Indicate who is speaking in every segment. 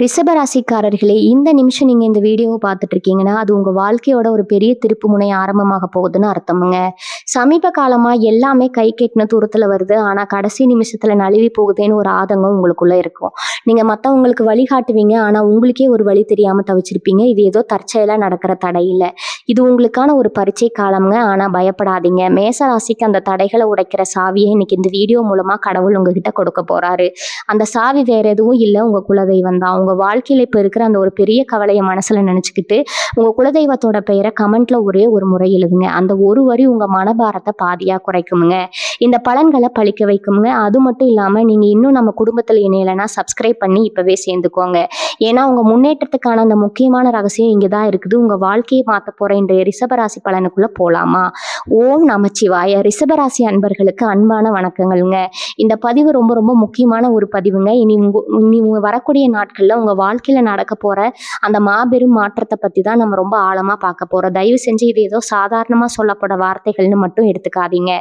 Speaker 1: ரிஷபராசிக்காரர்களே, இந்த நிமிஷம் நீங்க இந்த வீடியோவை பார்த்துட்டு இருக்கீங்கன்னா, அது உங்க வாழ்க்கையோட ஒரு பெரிய திருப்பு முனை ஆரம்பமாக போகுதுன்னு அர்த்தமுங்க. சமீப காலமா எல்லாமே கை கெட்டின தூரத்துல வருது. ஆனா கடைசி நிமிஷத்துல நழுவி போகுதேன்னு ஒரு ஆதங்கம் உங்களுக்குள்ள இருக்கும். நீங்க மத்தவங்களுக்கு வழிகாட்டுவீங்க. ஆனா உங்களுக்கே ஒரு வழி தெரியாம தவிச்சிருப்பீங்க. இது ஏதோ தற்செயலா நடக்கிற தடை இல்ல. இது உங்களுக்கான ஒரு பரீட்சை காலம்ங்க. ஆனா பயப்படாதீங்க. மேச ராசிக்கு அந்த தடைகளை உடைக்கிற சாவியை இன்னைக்கு இந்த வீடியோ மூலமா கடவுள் உங்ககிட்ட கொடுக்க போறாரு. அந்த சாவி வேற எதுவும் இல்ல, உங்க குலதெய்வம் தான். உங்க வாழ்க்கையில இப்ப இருக்கிற அந்த ஒரு பெரிய கவலையை மனசுல நினைச்சுக்கிட்டு உங்க குலதெய்வத்தோட பெயரை கமெண்ட்ல ஒரே ஒரு முறை எழுதுங்க. அந்த ஒரு வரி உங்க மனபாரத்தை பாதியா குறைக்குமுங்க. இந்த பலன்களை பழிக்க வைக்குமுங்க. அது மட்டும் இல்லாம நீங்க இன்னும் நம்ம குடும்பத்துல இணையலைன்னா சப்ஸ்கிரைப் பண்ணி இப்பவே சேர்ந்துக்கோங்க. ஏன்னா உங்க முன்னேற்றத்துக்கான அந்த முக்கியமான ரகசியம் இங்கதான் இருக்குது. உங்க வாழ்க்கையை மாத்த போற இன்றைய ரிஷபராசி பலனுக்குள்ள போலாமா? ஓம் நமச்சிவாய. ரிஷபராசி அன்பர்களுக்கு அன்பான வணக்கங்கள்ங்க. இந்த பதிவு ரொம்ப ரொம்ப முக்கியமான ஒரு பதிவுங்க. இனி வரக்கூடிய நாட்கள்ல உங்க வாழ்க்கையில நடக்க போற அந்த மாபெரும் மாற்றத்தை பத்தி தான் நம்ம ரொம்ப ஆழமா பார்க்க போறோம். தயவு செஞ்சு இது ஏதோ சாதாரணமா சொல்லப்பட வார்த்தைகள்னு மட்டும் எடுத்துக்காதீங்க.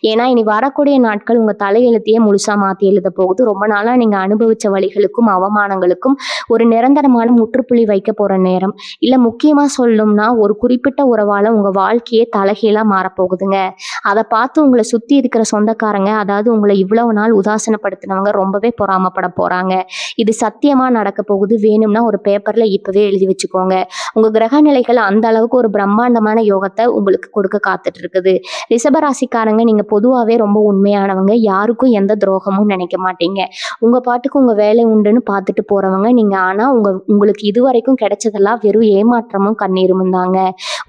Speaker 1: ஏன்னா இனி வரக்கூடிய நாட்கள் உங்க தலையெழுத்தையே முழுசா மாத்தி எழுத போகுது. ரொம்ப நாளா நீங்க அனுபவிச்ச வழிகளுக்கும் அவமானங்களுக்கும் ஒரு நிரந்தரமான முற்றுப்புள்ளி வைக்க போற நேரம். இல்ல முக்கியமா சொல்லணும்னா ஒரு குறிப்பிட்ட உறவால உங்க வாழ்க்கையே தலைகீழா மாறப்போகுதுங்க. அதை பார்த்து உங்களை சுத்தி இருக்கிற சொந்தக்காரங்க, அதாவது உங்களை இவ்வளவு நாள் உதாசனப்படுத்தினவங்க ரொம்பவே பொறாமப்பட போறாங்க. இது சத்தியமா நடக்க போகுது. வேணும்னா ஒரு பேப்பர்ல இப்பவே எழுதி வச்சுக்கோங்க. உங்க கிரக நிலைகள் அந்த அளவுக்கு ஒரு பிரம்மாண்டமான யோகத்தை உங்களுக்கு கொடுக்க காத்துட்டு இருக்குது. ரிஷபராசிக்காரங்க, நீங்க பொதுவாவே ரொம்ப உண்மையானவங்க. யாருக்கும் எந்த துரோகமும் நினைக்க மாட்டீங்க. உங்க பாட்டுக்கு உங்க வேலை உண்டுன்னு பார்த்துட்டு போறவங்க நீங்க. ஆனா உங்களுக்கு இதுவரைக்கும் கிடைச்சதெல்லாம் வெறும் ஏமாற்றமும் கண்ணீரும் தாங்க.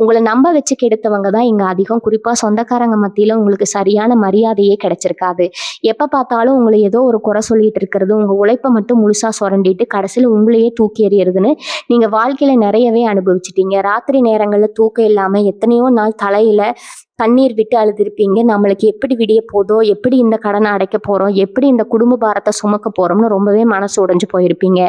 Speaker 1: உங்களை நம்ப வச்சு கெடுத்தவங்க தான் இங்க அதிகம். குறிப்பா சொந்தக்காரங்க மத்தியில உங்களுக்கு சரியான மரியாதையே கிடைச்சிருக்காது. எப்ப பார்த்தாலும் உங்களை ஏதோ ஒரு குறை சொல்லிட்டு இருக்கிறது, உங்க உழைப்பை மட்டும் முழுசா சுரண்டிட்டு கடைசியில உங்களையே தூக்கி எறியறதுன்னு நீங்க வாழ்க்கையில நிறையவே அனுபவிச்சிட்டீங்க. ராத்திரி நேரங்கள்ல தூக்கம் இல்லாம எத்தனையோ நாள் தலையில கண்ணீர் விட்டு அழுதுருப்பீங்க. நம்மளுக்கு எப்படி விடிய போதோ, எப்படி இந்த கடனை அடைக்க போறோம், எப்படி இந்த குடும்ப பாரத்தை சுமக்க போறோம்னு ரொம்பவே மனசு உடைஞ்சு போயிருப்பீங்க.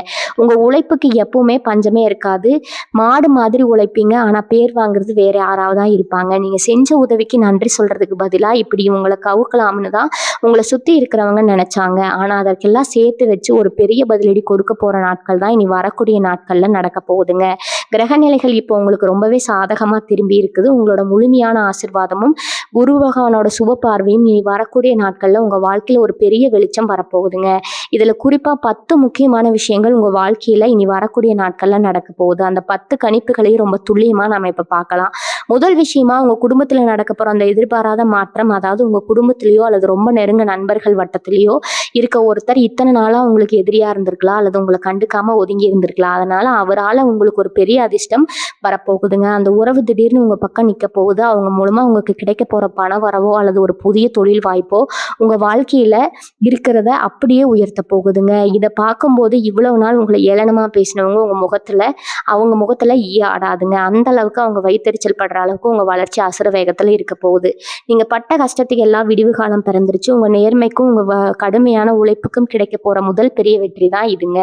Speaker 1: உங்க உழைப்புக்கு எப்பவுமே பஞ்சமே இருக்காது. மாடு மாதிரி உழைப்பீங்க. ஆனா பேர் வாங்குறது வேற யாராவது தான் இருப்பாங்க. நீங்க செஞ்ச உதவிக்கு நன்றி சொல்றதுக்கு பதிலா இப்படி உங்களை கவுக்கலாம்னு தான் உங்களை சுத்தி இருக்கிறவங்க நினைச்சாங்க. ஆனா அதற்கெல்லாம் சேர்த்து வச்சு ஒரு பெரிய பதிலடி கொடுக்க போற நாட்கள் தான் இனி வரக்கூடிய நாட்கள்ல நடக்க போகுதுங்க. கிரகநிலைகள் இப்போ உங்களுக்கு ரொம்பவே சாதகமா திரும்பி இருக்குது. உங்களோட முழுமையான ஆசீர்வாதமும் குரு பகவானோட சுப பார்வையும் இனி வரக்கூடிய நாட்கள்ல உங்க வாழ்க்கையில ஒரு பெரிய வெளிச்சம் வரப்போகுதுங்க. இதுல குறிப்பா 10 முக்கியமான விஷயங்கள் உங்க வாழ்க்கையில இனி வரக்கூடிய நாட்கள்ல நடக்க போகுது. அந்த 10 கணிப்புகளையும் ரொம்ப துல்லியமா நம்ம இப்ப பார்க்கலாம். முதல் விஷயமா உங்க குடும்பத்துல நடக்க போற அந்த எதிர்பாராத மாற்றம், அதாவது உங்க குடும்பத்திலேயோ அல்லது ரொம்ப நெருங்க நண்பர்கள் வட்டத்திலேயோ இருக்க ஒருத்தர் இத்தனை நாளா உங்களுக்கு எதிரியா இருந்திருக்கலாம், அல்லது உங்களை கண்டுக்காம ஒதுங்கி இருந்திருக்கலாம். அதனால அவரால் உங்களுக்கு ஒரு பெரிய அதிர்ஷ்டம் வரப்போகுதுங்க. அந்த உறவு திடீர்னு உங்க பக்கம் நிக்க போகுது. அவங்க மூலமா உங்களுக்கு கிடைக்க போற பண வரவோ அல்லது ஒரு புதிய தொழில் வாய்ப்போ உங்க வாழ்க்கையில இருக்கிறத அப்படியே உயர்த்த போகுதுங்க. இதை பார்க்கும்போது இவ்வளவு நாள் உங்களை ஏளனமா பேசினவங்க அவங்க முகத்துல ஈ ஆடாதுங்க. அந்த அளவுக்கு அவங்க வயித்தெரிச்சல் படுற அளவுக்கு உங்க வளர்ச்சி அசுர வேகத்துல இருக்க போகுது. நீங்க பட்ட கஷ்டத்துக்கு எல்லாம் விடிவு காலம் பிறந்துருச்சு. உங்க நேர்மைக்கும் உங்க கடுமையான உழைப்புக்கும் கிடைக்க போற முதல் பெரிய வெற்றி தான் இதுங்க.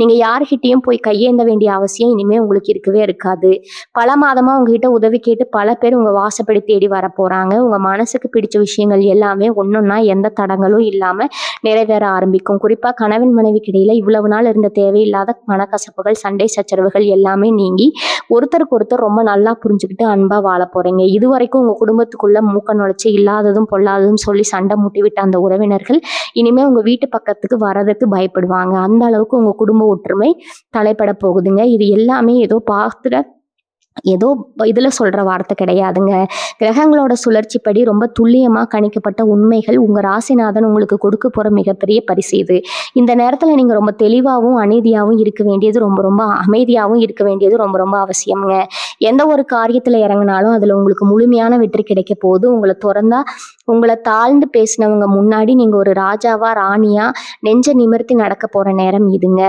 Speaker 1: நீங்க யாருகிட்டயும் போய் கையேந்த வேண்டிய அவசியம் இனிமே உங்களுக்கு இருக்கவே இருக்காது. பல மாதமா உங்ககிட்ட உதவி கேட்டு பல பேர் உங்க வாசப்படி தேடி வர போறாங்க. உங்க மனசுக்கு பிடிச்ச விஷயங்கள் எல்லாமே ஒன்னொன்னா எந்த தடங்களும் இல்லாம நிறைவேற ஆரம்பிக்கும். குறிப்பா கணவன் மனைவிக்கு இடையில இவ்வளவு நாள் இருந்த தேவையில்லாத மனக்கசப்புகள், சண்டை சச்சரவுகள் எல்லாமே நீங்கி ஒருத்தருக்கு ஒருத்தர் ரொம்ப நல்லா புரிஞ்சுக்கிட்டு அன்பா வாழ போறீங்க. இதுவரைக்கும் உங்க குடும்பத்துக்குள்ள மூக்க நுழைச்சு இல்லாததும் பொல்லாததும் சொல்லி சண்டை மூட்டி விட்ட அந்த உறவினர்கள் இனிமே உங்க வீட்டு பக்கத்துக்கு வரதுக்கு பயப்படுவாங்க. அந்த அளவுக்கு உங்க குடும்ப ஒற்றுமை தலைப்பட போகுதுங்க. இது எல்லாமே ஏதோ இதுல சொல்ற வார்த்தை கிடையாதுங்க. கிரகங்களோட சுழற்சிப்படி ரொம்ப துல்லியமா கணிக்கப்பட்ட உண்மைகள். உங்க ராசிநாதன் உங்களுக்கு கொடுக்க போற மிகப்பெரிய பரிசு இது. இந்த நேரத்துல நீங்க ரொம்ப தெளிவாகவும் அமைதியாகவும் இருக்க வேண்டியது ரொம்ப அமைதியாகவும் இருக்க வேண்டியது ரொம்ப ரொம்ப அவசியம்ங்க. எந்த ஒரு காரியத்துல இறங்கினாலும் அதுல உங்களுக்கு முழுமையான வெற்றி கிடைக்க போகுது. உங்களை தாழ்ந்து பேசினவங்க முன்னாடி நீங்க ஒரு ராஜாவா ராணியா நெஞ்ச நிமிர்த்தி நடக்க போற நேரம் இதுங்க.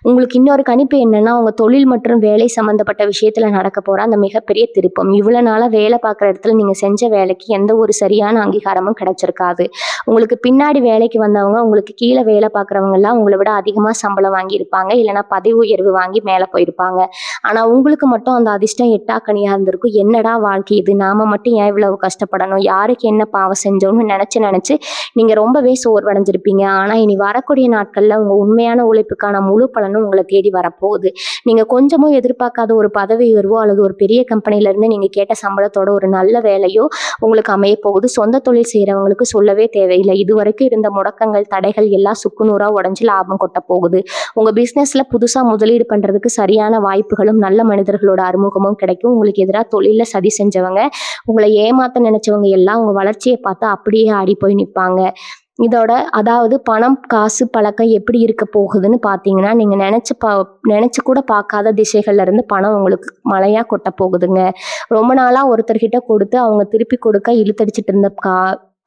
Speaker 1: உங்களுக்கு இன்னொரு கணிப்பு என்னன்னா, உங்க தொழில் மற்றும் வேலை சம்பந்தப்பட்ட விஷயத்துல நடக்க போற அந்த மிகப்பெரிய திருப்பம். இவ்வளவு நாளா வேலை பார்க்குற இடத்துல நீங்க செஞ்ச வேலைக்கு எந்த ஒரு சரியான அங்கீகாரமும் கிடைச்சிருக்காது. உங்களுக்கு பின்னாடி வேலைக்கு வந்தவங்க, உங்களுக்கு கீழே வேலை பார்க்குறவங்க எல்லாம் உங்களை விட அதிகமா சம்பளம் வாங்கியிருப்பாங்க, இல்லைன்னா பதவி உயர்வு வாங்கி மேலே போயிருப்பாங்க. ஆனால் உங்களுக்கு மட்டும் அந்த அதிர்ஷ்டம் எட்டாக்கனியாக இருந்திருக்கும். என்னடா வாழ்க்கை இது, நாம மட்டும் ஏன் இவ்வளவு கஷ்டப்படணும், யாருக்கு என்ன பாவம் செஞ்சோம்னு நினச்சி நீங்கள் ரொம்பவே சோர்வடைஞ்சிருப்பீங்க. ஆனால் இனி வரக்கூடிய நாட்களில் உங்கள் உண்மையான உழைப்புக்கான முழு பலனும் உங்களை தேடி வரப்போகுது. நீங்கள் கொஞ்சமும் எதிர்பார்க்காத ஒரு பதவி உயர்வோ அல்லது ஒரு பெரிய கம்பெனிலேருந்து நீங்கள் கேட்ட சம்பளத்தோட ஒரு நல்ல வேலையோ உங்களுக்கு அமைய போகுது. சொந்த தொழில் செய்கிறவங்களுக்கு சொல்லவே தேவையில்லை. இதுவரைக்கும் இருந்த முடக்கங்கள், தடைகள் எல்லாம் சுக்குநூறாக உடஞ்சி லாபம் கொட்ட போகுது. உங்கள் பிஸ்னஸில் புதுசாக முதலீடு பண்ணுறதுக்கு சரியான வாய்ப்புகளும் நல்ல மனிதர்களோட அறிமுகமும் கிடைக்கும். உங்களுக்கு எதிராக தொழிலில் சதி செஞ்சவங்க, உங்களை ஏமாற்ற நினைச்சவங்க எல்லாம் உங்கள் வளர்ச்சியை பார்த்து அப்படியே ஆடி போய் நிற்பாங்க. இதோட அதாவது பணம், காசு, பழக்கம் எப்படி இருக்க போகுதுன்னு பார்த்தீங்கன்னா, நீங்கள் நினச்சி கூட பார்க்காத திசைகள்ல இருந்து பணம் உங்களுக்கு மழையாக கொட்ட போகுதுங்க. ரொம்ப நாளாக ஒருத்தர்கிட்ட கொடுத்து அவங்க திருப்பி கொடுக்க இழுத்தடிச்சிட்டு இருந்த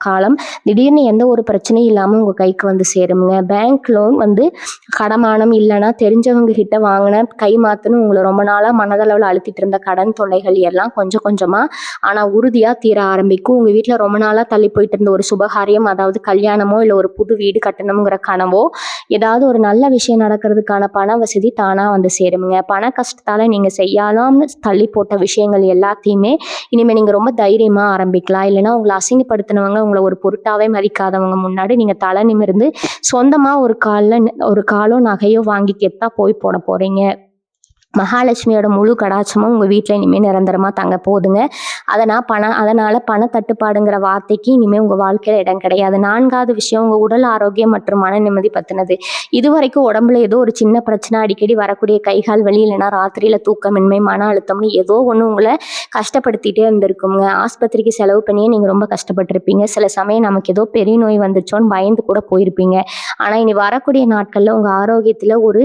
Speaker 1: காலம் திடீர்னு எந்த ஒரு பிரச்சனையும் இல்லாமல் உங்கள் கைக்கு வந்து சேருங்க. பேங்க் லோன் கடமானம் இல்லைன்னா தெரிஞ்சவங்க கிட்ட வாங்கின கை மாற்றுன்னு உங்களை ரொம்ப நாளாக மனதளவில் அழுத்திட்டு இருந்த கடன் தொல்லைகள் எல்லாம் கொஞ்சம் கொஞ்சமாக ஆனால் உறுதியாக தீர ஆரம்பிக்கும். உங்கள் வீட்டில் ரொம்ப நாளாக தள்ளி போயிட்டு இருந்த ஒரு சுபகாரியம், அதாவது கல்யாணமோ இல்லை ஒரு புது வீடு கட்டணுங்கிற கனவோ, ஏதாவது ஒரு நல்ல விஷயம் நடக்கிறதுக்கான பண வசதி தானாக வந்து சேருங்க. பண கஷ்டத்தால் நீங்கள் செய்யலாம்னு தள்ளி போட்ட விஷயங்கள் எல்லாத்தையுமே இனிமேல் நீங்கள் ரொம்ப தைரியமாக ஆரம்பிக்கலாம். இல்லைன்னா உங்களை அசிங்கப்படுத்தினவங்க, உங்களை ஒரு பொருட்டாவே மதிக்காதவங்க முன்னாடி நீங்க தலை நிமிர்ந்து சொந்தமா ஒரு காலோ நகையோ வாங்கி கெத்தா போய் போட போறீங்க. மகாலட்சுமியோட முழு கடாட்சமும் உங்கள் வீட்டில் இனிமேல் நிரந்தரமாக தங்க போகுதுங்க. அதனால் பண தட்டுப்பாடுங்கிற வார்த்தைக்கு இனிமேல் உங்கள் வாழ்க்கையில் இடம் கிடையாது. 4வது விஷயம், உங்கள் உடல் ஆரோக்கியம் மற்றும் மன நிம்மதி பற்றினது. இதுவரைக்கும் உடம்புல ஏதோ ஒரு சின்ன பிரச்சனை, அடிக்கடி வரக்கூடிய கைகால் வலி, இல்லைன்னா ராத்திரியில் தூக்கமின்மை, மன அழுத்தம்னு ஏதோ ஒன்று உங்களை கஷ்டப்படுத்திகிட்டே இருந்திருக்குங்க. ஆஸ்பத்திரிக்கு செலவு பண்ணியே நீங்கள் ரொம்ப கஷ்டப்பட்டிருப்பீங்க. சில சமயம் நமக்கு ஏதோ பெரிய நோய் வந்துச்சோன்னு பயந்து கூட போயிருப்பீங்க. ஆனால் இனி வரக்கூடிய நாட்களில் உங்கள் ஆரோக்கியத்தில் ஒரு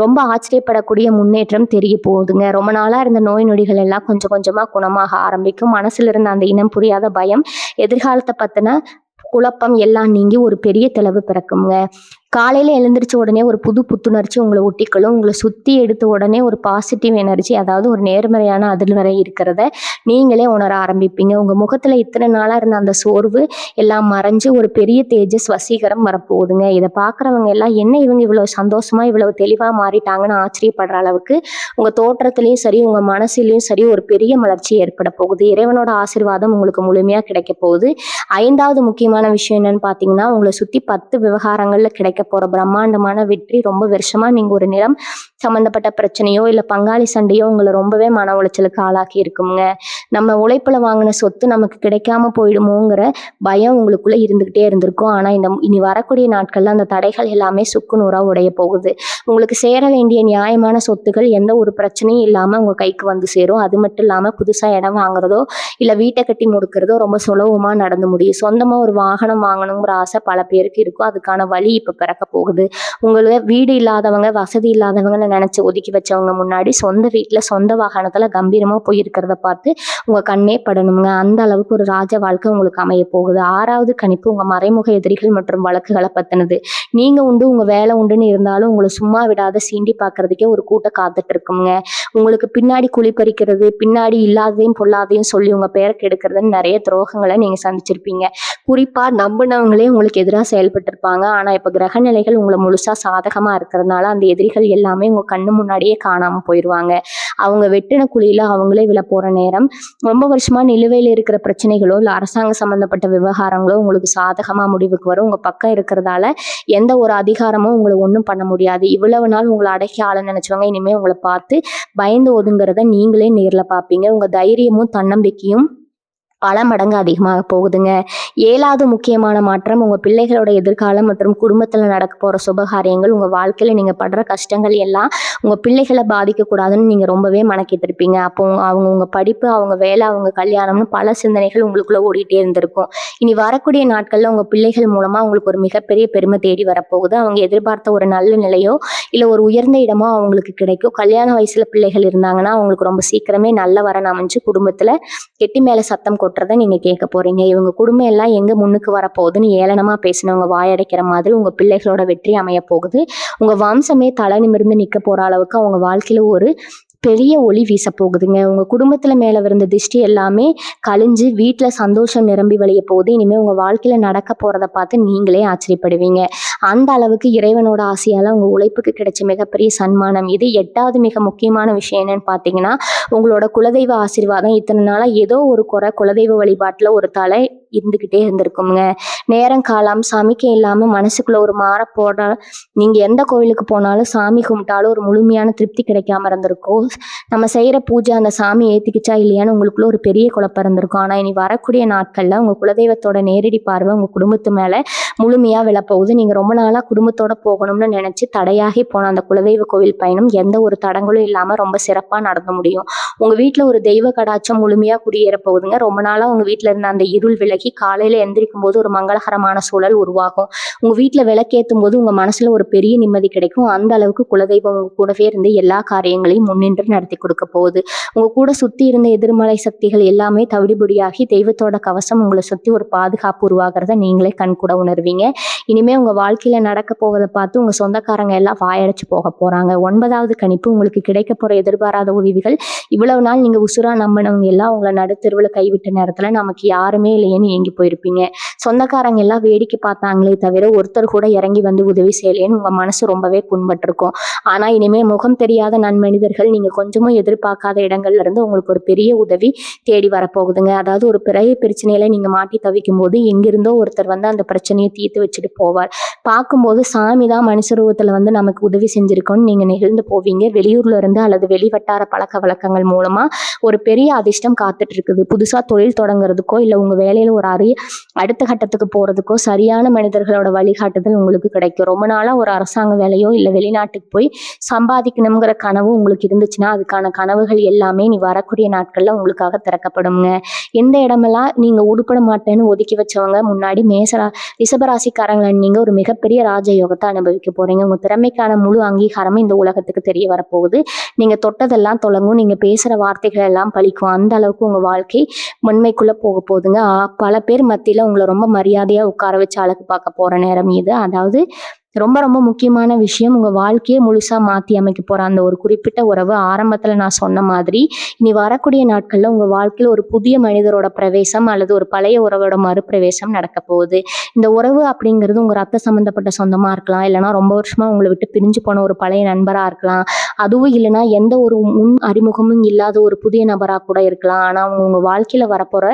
Speaker 1: ரொம்ப ஆச்சரியப்படக்கூடிய முன்னேற்றம் தெரிய போகுதுங்க. ரொம்ப நாளா இருந்த நோய் நொடிகள் எல்லாம் கொஞ்சம் கொஞ்சமா குணமாக ஆரம்பிக்கும். மனசுல இருந்த அந்த இனம் புரியாத பயம், எதிர்காலத்தை பத்தின குழப்பம் எல்லாம் நீங்கி ஒரு பெரிய தெளிவு பிறக்குங்க. காலையில் எழுந்திரிச்ச உடனே ஒரு புத்துணர்ச்சி உங்களை ஒட்டிக்கொள்ளும். உங்களை சுற்றி எடுத்த உடனே ஒரு பாசிட்டிவ் எனர்ஜி, அதாவது ஒரு நேர்மறையான அதிர்வரை இருக்கிறத நீங்களே உணர ஆரம்பிப்பீங்க. உங்கள் முகத்தில் இத்தனை நாளாக இருந்த அந்த சோர்வு எல்லாம் மறைஞ்சு ஒரு பெரிய தேஜஸ் வசீகரம் வரப்போகுதுங்க. இதை பார்க்குறவங்க எல்லாம் என்ன இவங்க இவ்வளோ சந்தோஷமாக இவ்வளவு தெளிவாக மாறிட்டாங்கன்னு ஆச்சரியப்படுற அளவுக்கு உங்கள் தோற்றத்துலேயும் சரி, உங்கள் மனசுலையும் சரி ஒரு பெரிய மலர்ச்சி ஏற்பட போகுது. இறைவனோட ஆசீர்வாதம் உங்களுக்கு முழுமையாக கிடைக்க போகுது. 5வது முக்கியமான விஷயம் என்னன்னு பார்த்தீங்கன்னா, உங்களை சுற்றி 10 விவகாரங்களில் கிடைக்க போற பிரம்மாண்டமான வெற்றி. ரொம்ப வருஷமா நீங்க ஒரு நிலம் சம்பந்தப்பட்ட பிரச்சனையோ இல்ல பங்காளி சண்டையோ உங்களை ரொம்பவே மன உளைச்சலுக்கு ஆளாக்கி இருக்குங்க. நம்ம உழைப்புல வாங்கின சொத்து நமக்கு கிடைக்காம போயிடுமோங்கிற பயம் உங்களுக்குள்ள இருந்துகிட்டே இருந்திருக்கும். ஆனா இனி வரக்கூடிய நாட்கள்ல அந்த தடைகள் எல்லாமே சுக்குநூறா உடைய போகுது. உங்களுக்கு சேர வேண்டிய நியாயமான சொத்துக்கள் எந்த ஒரு பிரச்சனையும் இல்லாம உங்க கைக்கு வந்து சேரும். அது மட்டும் இல்லாம புதுசா இடம் வாங்குறதோ இல்ல வீட்டை கட்டி முடிக்கிறதோ ரொம்ப சுலபமா நடந்து முடியும். சொந்தமா ஒரு வாகனம் வாங்கணுங்கிற ஆசை பல பேருக்கு இருக்கும். அதுக்கான வழி இப்ப பிறக்க போகுது. உங்களுக்கு வீடு இல்லாதவங்க, வசதி இல்லாதவங்கன்னு நினைச்சு ஒதுக்கி வச்சவங்க முன்னாடி சொந்த வீட்டுல சொந்த வாகனத்துல கம்பீரமா போயிருக்கிறத பார்த்து உங்க கண்ணே படணுங்க. அந்த அளவுக்கு ஒரு ராஜ வாழ்க்கை உங்களுக்கு அமைய போகுது. 6வது கணிப்பு, உங்க மறைமுக எதிரிகள் மற்றும் வழக்குகளை பத்தினது. நீங்க உண்டு உங்க வேலை உண்டுன்னு இருந்தாலும் உங்களை சும்மா விடாத சீண்டி பார்க்கறதுக்கே ஒரு கூட்டம் காத்துட்டு இருக்குங்க. உங்களுக்கு பின்னாடி குழி பறிக்கிறது, பின்னாடி இல்லாததையும் பொல்லாதையும் சொல்லி உங்க பேரை கெடுக்கிறதுன்னு நிறைய துரோகங்களை நீங்க சந்திச்சிருப்பீங்க. குறிப்பா நம்பினவங்களே உங்களுக்கு எதிராக செயல்பட்டு இருப்பாங்க. ஆனா இப்ப கிரக நிலைகள் உங்களை முழுசா சாதகமா இருக்கிறதுனால அந்த எதிரிகள் எல்லாமே உங்க கண்ணு முன்னாடியே காணாம போயிடுவாங்க. அவங்க வெட்டின குழியில அவங்களே விழ போற நேரம். ரொம்ப வருஷமா நிலுவையில் இருக்கிற பிரச்சனைகளோ இல்ல அரசாங்க சம்பந்தப்பட்ட விவகாரங்களோ உங்களுக்கு சாதகமா முடிவுக்கு வரும். உங்க பக்கம் இருக்கிறதால எந்த ஒரு அதிகாரமும் உங்களை ஒன்றும் பண்ண முடியாது. இவ்வளவு நாள் உங்களை அடக்கி ஆள நினைச்சவங்க இனிமே உங்களை பார்த்து பயந்து ஒதுங்கிறத நீங்களே நேர்ல பார்ப்பீங்க. உங்க தைரியமும் தன்னம்பிக்கையும் பல மடங்கு அதிகமாக போகுதுங்க. 7வது முக்கியமான மாற்றம், உங்க பிள்ளைகளோட எதிர்காலம் மற்றும் குடும்பத்துல நடக்க போற சுபகாரியங்கள். உங்க வாழ்க்கையில நீங்க படுற கஷ்டங்கள் எல்லாம் உங்க பிள்ளைகளை பாதிக்கக்கூடாதுன்னு நீங்க ரொம்பவே மனக்கிட்டிருப்பீங்க. அப்போ அவங்க உங்க படிப்பு, அவங்க வேலை, அவங்க கல்யாணம்னு பல சிந்தனைகள் உங்களுக்குள்ள ஓடிட்டே இருந்திருக்கும். இனி வரக்கூடிய நாட்கள்ல உங்க பிள்ளைகள் மூலமா உங்களுக்கு ஒரு மிகப்பெரிய பெருமை தேடி வரப்போகுது. அவங்க எதிர்பார்த்த ஒரு நல்ல நிலையோ இல்ல ஒரு உயர்ந்த இடமோ அவங்களுக்கு கிடைக்கும். கல்யாண வயசுல பிள்ளைகள் இருந்தாங்கன்னா அவங்களுக்கு ரொம்ப சீக்கிரமே நல்ல வரன் அமைஞ்சு குடும்பத்துல கெட்டி மேல சத்தம் கொட்டுறதை நீங்க கேட்க போறீங்க. இவங்க குடும்பம் எல்லாம் எங்க முன்னுக்கு வரப்போகுதுன்னு ஏளனமா பேசினவங்க வாயடைக்கிற மாதிரி உங்க பிள்ளைகளோட வெற்றி அமைய போகுது. உங்க வம்சமே தலை நிமிர்ந்து நிக்க போற அளவுக்கு அவங்க வாழ்க்கையில ஒரு பெரிய ஒளி வீச போகுதுங்க. உங்க குடும்பத்துல மேல இருந்த திஷ்டி எல்லாமே கழிஞ்சு வீட்டுல சந்தோஷம் நிரம்பி வழிய போகுது. இனிமே உங்க வாழ்க்கையில நடக்க போறதை பார்த்து நீங்களே ஆச்சரியப்படுவீங்க. அந்த அளவுக்கு இறைவனோட ஆசையால உங்க உழைப்புக்கு கிடைச்ச மிகப்பெரிய சன்மானம் இது. 8வது மிக முக்கியமான விஷயம் என்னன்னு பார்த்தீங்கன்னா, உங்களோட குலதெய்வ ஆசீர்வாதம். இத்தனை நாளா ஏதோ ஒரு குறை குலதெய்வ வழிபாட்டுல ஒரு தலை இருந்துகிட்டே இருந்திருக்குங்க. நேரம் காலம் சமிக்கை இல்லாம மனசுக்குள்ள ஒரு போட நீங்க எந்த கோவிலுக்கு போனாலும் சாமி கும்பிட்டாலும் ஒரு முழுமையான திருப்தி கிடைக்காம இருந்திருக்கும். நம்ம செய்யற பூஜை அந்த சாமி ஏத்திக்கிச்சா இல்லையான்னு உங்களுக்குள்ள ஒரு பெரிய குழப்பம் இருந்திருக்கும். ஆனா இனி வரக்கூடிய நாட்கள்ல உங்க குலதெய்வத்தோட நேரடி பார்வை உங்க குடும்பத்து மேல முழுமையா விழப்போகுது. நீங்க ரொம்ப நாளா குடும்பத்தோட போகணும்னு நினைச்சு தடையாகி போன அந்த குலதெய்வ கோவில் பயணம் எந்த ஒரு தடங்களும் இல்லாம ரொம்ப சிறப்பா நடந்து முடியும். உங்க வீட்டுல ஒரு தெய்வ கடாட்சம் முழுமையா குடியேற போகுதுங்க. ரொம்ப நாளா உங்க வீட்டுல இருந்த அந்த இருள் விலகி காலையில எந்திரிக்கும் போது ஒரு மங்களகரமான சூழல் உருவாகும். உங்க வீட்டுல விளக்கேற்றும் போது உங்க மனசுல ஒரு பெரிய நிம்மதி கிடைக்கும். அந்த அளவுக்கு குலதெய்வம் உங்க கூடவே இருந்து எல்லா காரியங்களையும் முன்னின்று நடத்தி கொடுக்க போகுது. உங்க கூட சுத்தி இருந்த எதிர்மறை சக்திகள் எல்லாமே தவிடுபொடியாகி தெய்வத்தோட கவசம் உங்களை சுத்தி ஒரு பாதுகாப்பு உருவாகிறத நீங்களே கண்கூட உணர்வீங்க. இனிமே உங்க வாழ்க்கையில நடக்க போவதை பார்த்து உங்க சொந்தக்காரங்க எல்லாம் வாயடைச்சு போக போறாங்க. 9வது கணிப்பு உங்களுக்கு கிடைக்க போற எதிர்பாராத உதவிகள். இவ்வளவு நாள் நீங்க உசுரா நம்பினவங்க எல்லாம் உங்களை நடுத்தெருவுல கைவிட்ட நேரத்துல நமக்கு யாருமே இல்லையேன்னு ஏங்கி போயிருப்பீங்க. சொந்தக்காரங்க எல்லாம் வேடிக்கை பார்த்தாங்களே தவிர ஒருத்தர் கூட இறங்கி வந்து உதவி செய்யலேன்னு உங்க மனசு ரொம்பவே புண்பட்டிருக்கும். ஆனா இனிமே முகம் தெரியாத நன்மனிதர்கள் நீங்க கொஞ்சமும் எதிர்பார்க்காத இடங்கள்ல இருந்து உங்களுக்கு ஒரு பெரிய உதவி தேடி வரப்போகுதுங்க. அதாவது ஒரு பெரிய பிரச்சனையில நீங்க மாட்டி தவிக்கும் போது எங்கிருந்தோ ஒருத்தர் வந்து அந்த பிரச்சனையை தீர்த்து வச்சுட்டு போவார். பார்க்கும்போது சாமி தான் மனுஷ ரூபத்துல வந்து நமக்கு உதவி செஞ்சிருக்கோன்னு நீங்க நெகிழ்ந்து போவீங்க. வெளியூர்ல இருந்து அல்லது வெளிவட்டார பழக்க வழக்கங்கள் மூலமா ஒரு பெரிய அதிர்ஷ்டம் காத்துட்டு இருக்குது. புதுசா தொழில் தொடங்குறதுக்கோ இல்ல உங்க வேலையில ஒரு அடுத்த கட்டத்துக்கு போறதுக்கோ சரியான மனிதர்களோட வழிகாட்டுதல் உங்களுக்கு கிடைக்கும். ரொம்ப நாளா ஒரு அரசாங்க வேலையோ இல்ல வெளிநாட்டுக்கு போய் சம்பாதிக்கணுங்கிற கனவு உங்களுக்கு இருந்துச்சுன்னா அதுக்கான கனவுகள் எல்லாமே நீ வரக்கூடிய நாட்கள்ல உங்களுக்காக திறக்கப்படுங்க. எந்த இடமெல்லாம் நீங்க உருப்பட மாட்டேன்னு ஒதுக்கி வச்சவங்க முன்னாடி ரிஷபராசிக்காரங்களை நீங்க ஒரு மிகப்பெரிய ராஜயோகத்தை அனுபவிக்க போறீங்க. உங்க திறமைக்கான முழு அங்கீகாரமும் இந்த உலகத்துக்கு தெரிய வரப்போகுது. நீங்க தொட்டதெல்லாம் தொடங்கும். நீங்க பேசுற வார்த்தைகள் எல்லாம் பலிக்கும். அந்த அளவுக்கு உங்க வாழ்க்கை உண்மைக்குள்ள போக போகுதுங்க. பல பேர் மத்தியில உங்களை ரொம்ப மரியாதையா உட்கார வச்சு அழகு பார்க்க போற நேரம் இது. அதாவது ரொம்ப ரொம்ப முக்கியமான விஷயம், உங்க வாழ்க்கையை முழுசா மாத்தி அமைக்க போற அந்த ஒரு குறிப்பிட்ட உறவு ஆரம்பத்துல நான் சொன்ன மாதிரி இனி வரக்கூடிய நாட்கள்ல உங்க வாழ்க்கையில ஒரு புதிய மனிதரோட பிரவேசம் அல்லது ஒரு பழைய உறவோட மறுபிரவேசம் நடக்க போகுது. இந்த உறவு அப்படிங்கிறது உங்க ரத்த சம்பந்தப்பட்ட சொந்தமா இருக்கலாம், இல்லைன்னா ரொம்ப வருஷமா உங்களை விட்டு பிரிஞ்சு போன ஒரு பழைய நண்பரா இருக்கலாம், அதுவும் இல்லைன்னா எந்த ஒரு முன் அறிமுகமும் இல்லாத ஒரு புதிய நபரா கூட இருக்கலாம். ஆனா உங்க வாழ்க்கையில வரப்போற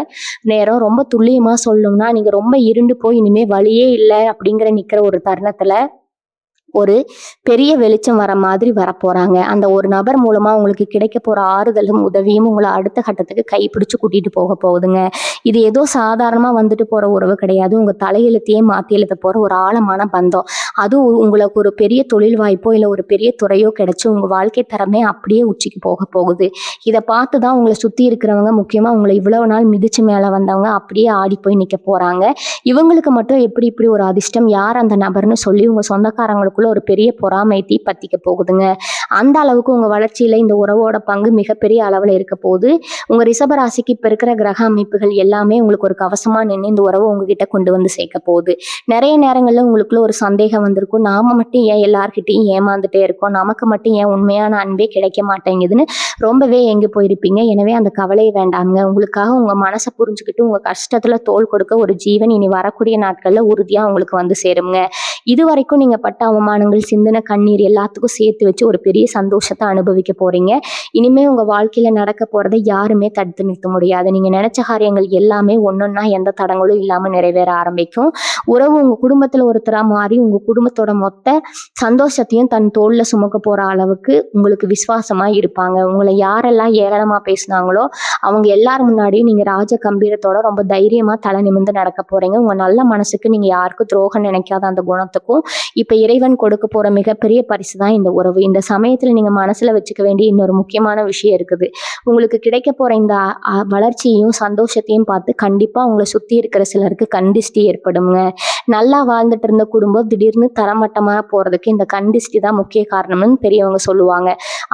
Speaker 1: நேரம் ரொம்ப துல்லியமா சொல்லணும்னா நீங்க ரொம்ப இருண்டு போய் இனிமே வழியே இல்லை அப்படிங்கிற நிக்கிற ஒரு தருணத்துல ஒரு பெரிய வெளிச்சம் வர மாதிரி வரப்போறாங்க. அந்த ஒரு நபர் மூலமா உங்களுக்கு கிடைக்க போற ஆறுதலும் உதவியும் உங்களை அடுத்த கட்டத்துக்கு கைப்பிடிச்சு கூட்டிட்டு போக போகுதுங்க. இது ஏதோ சாதாரணமா வந்துட்டு போற உறவு கிடையாது. உங்க தலையெழுத்தையே மாத்தி எழுத போற ஒரு ஆழமான பந்தம். அதுவும் உங்களுக்கு ஒரு பெரிய தொழில் வாய்ப்போ இல்ல ஒரு பெரிய துறையோ கிடைச்சு உங்க வாழ்க்கை தரமே அப்படியே உச்சிக்கு போக போகுது. இதை பார்த்துதான் உங்களை சுத்தி இருக்கிறவங்க, முக்கியமா உங்களை இவ்வளவு நாள் மிதிச்சு மேல வந்தவங்க அப்படியே ஆடி போய் நிக்க போறாங்க. இவங்களுக்கு மட்டும் எப்படி இப்படி ஒரு அதிர்ஷ்டம், யார் அந்த நபர்னு சொல்லி உங்க சொந்தக்காரங்களுக்கு ஒரு பெரிய பொறாமை தீ பத்திக்க போகுதுங்க. அந்த அளவுக்கு உங்க வளர்ச்சியில இந்த உறவோட பங்கு மிகப்பெரிய அளவுல இருக்க போகுது. உங்க ரிஷபராசிக்கு இப்ப இருக்கிற கிரக அமைப்புகள் எல்லாமே உங்களுக்கு ஒரு கவசமா நின்று இந்த உறவை உங்ககிட்ட கொண்டு வந்து சேர்க்க போகுது. நிறைய நேரங்கள்ல உங்களுக்குள்ள ஒரு சந்தேகம் வந்திருக்கும், நாம மட்டும் ஏன் எல்லார்கிட்டையும் ஏமாந்துட்டே இருக்கோம், நமக்கு மட்டும் ஏன் உண்மையான அன்பே கிடைக்க மாட்டேங்குதுன்னு ரொம்பவே எங்க போயிருப்பீங்க. எனவே அந்த கவலையை வேண்டாங்க. உங்களுக்காக உங்க மனசை புரிஞ்சுக்கிட்டு உங்க கஷ்டத்துல தோள் கொடுக்க ஒரு ஜீவன் இனி வரக்கூடிய நாட்கள்ல உறுதியா உங்களுக்கு வந்து சேருங்க. இது வரைக்கும் நீங்க பட்ட அவமானங்கள், சிந்தின கண்ணீர் எல்லாத்துக்கும் சேர்த்து வச்சு ஒரு பெரிய சந்தோஷத்தை அனுபவிக்க போறீங்க. இனிமே உங்க வாழ்க்கையில நடக்க போறதை யாருமே தடுத்து நிறுத்த முடியாது. நீங்க நினைச்ச காரியங்கள் எல்லாமே ஒன்னொன்னா எந்த தடங்களும் இல்லாம நிறைவேற ஆரம்பிக்கும். உறவு உங்க குடும்பத்துல ஒருத்தரா மாறி உங்க குடும்பத்தோட மொத்த சந்தோஷத்தையும் தன் தோல்ல சுமக்க போற அளவுக்கு உங்களுக்கு விசுவாசமா இருப்பாங்க. உங்களை யாரெல்லாம் ஏளனமா பேசினாங்களோ அவங்க எல்லாரும் முன்னாடியும் நீங்க ராஜ கம்பீரத்தோட ரொம்ப தைரியமா தலை நிமிர்ந்து நடக்க போறீங்க. உங்க நல்ல மனசுக்கு நீங்க யாருக்கும் துரோகம் நினைக்காத அந்த குணத்துக்கும் இப்ப இறைவன் கொடுக்க போற மிகப்பெரிய பரிசு தான் இந்த உறவு. இந்த சமயத்துல நீங்க மனசுல வச்சுக்க வேண்டிய இன்னொரு முக்கியமான விஷயம் இருக்குது. உங்களுக்கு கிடைக்க போற இந்த வளர்ச்சியையும் சந்தோஷத்தையும் பார்த்து கண்டிப்பா உங்களை சுத்தி இருக்கிற சிலருக்கு கண்டிஷ்டி ஏற்படுங்க. நல்லா வாழ்ந்துட்டு இருந்த குடும்பம் திடீர்னு தரமட்டமா போறதுக்கு இந்த கண்டிஷ்டி தான் முக்கிய காரணம்னு பெரியவங்க சொல்லுவாங்க.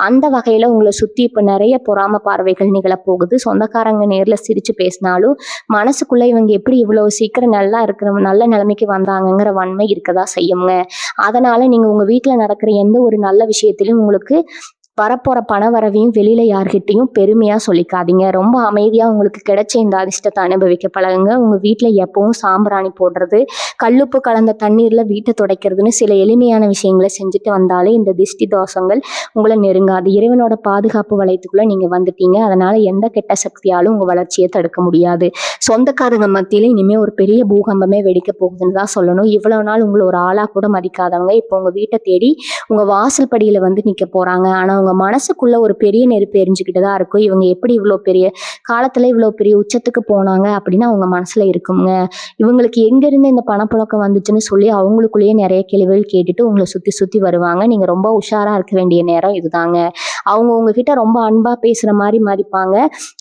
Speaker 1: அந்த வகையில உங்களை சுத்தி இப்ப நிறைய பொறாம பார்வைகள் நிகழப்போகுது. சொந்தக்காரங்க நேர்ல சிரிச்சு பேசினாலும் மனசுக்குள்ள இவங்க எப்படி இவ்வளவு சீக்கிரம் நல்லா இருக்கிற நல்ல நிலைமைக்கு வந்தாங்கங்கிற வன்மை இருக்கதா செய்யுங்க. அதனால நீங்க உங்க வீட்டுல நடக்கிற எந்த ஒரு நல்ல விஷயத்திலும் உங்களுக்கு வரப்போற பண வரவையும் வெளியில யார்கிட்டயும் பெருமையா சொல்லிக்காதீங்க. ரொம்ப அமைதியா உங்களுக்கு கிடைச்ச இந்த அதிர்ஷ்டத்தை அனுபவிக்க பழகுங்க. உங்க வீட்ல எப்பவும் சாம்பிராணி போடுறது, கல்லுப்பு கலந்த தண்ணீர்ல வீட்டை துடைக்கிறதுன்னு சில எளிமையான விஷயங்களை செஞ்சுட்டு வந்தாலே இந்த திஷ்டி தோஷங்கள் உங்களை நெருங்காது. இறைவனோட பாதுகாப்பு வளையத்துக்குள்ள நீங்க வந்துட்டீங்க. அதனால எந்த கெட்ட சக்தியாலும் உங்க வளர்ச்சியை தடுக்க முடியாது. சொந்தக்காரங்க மத்தியில இனிமே ஒரு பெரிய பூகம்பமே வெடிக்க போகுதுன்னு தான் சொல்லணும். இவ்வளவு நாள் உங்களை ஒரு ஆளா கூட மதிக்காதவங்க இப்போ உங்க வீட்டை தேடி உங்க வாசல் படியில வந்து நிக்க போறாங்க. ஆனா உங்க மனசுக்குள்ள ஒரு பெரிய நெருப்பு எரிஞ்சுக்கிட்டு தான் இருக்கும். இவங்க எப்படி இவ்வளோ பெரிய காலத்துல இவ்வளோ பெரிய உச்சத்துக்கு போனாங்க அப்படின்னு அவங்க மனசுல இருக்குங்க. இவங்களுக்கு எங்க இருந்து இந்த பணப்புழக்கம் வந்துச்சுன்னு சொல்லி அவங்களுக்குள்ளேயே நிறைய கேள்விகள் கேட்டுட்டு உங்களை சுத்தி சுத்தி வருவாங்க. நீங்க ரொம்ப உஷாரா இருக்க வேண்டிய நேரம் இதுதாங்க. அவங்க உங்ககிட்ட ரொம்ப அன்பா பேசுற மாதிரி மதிப்பாங்க.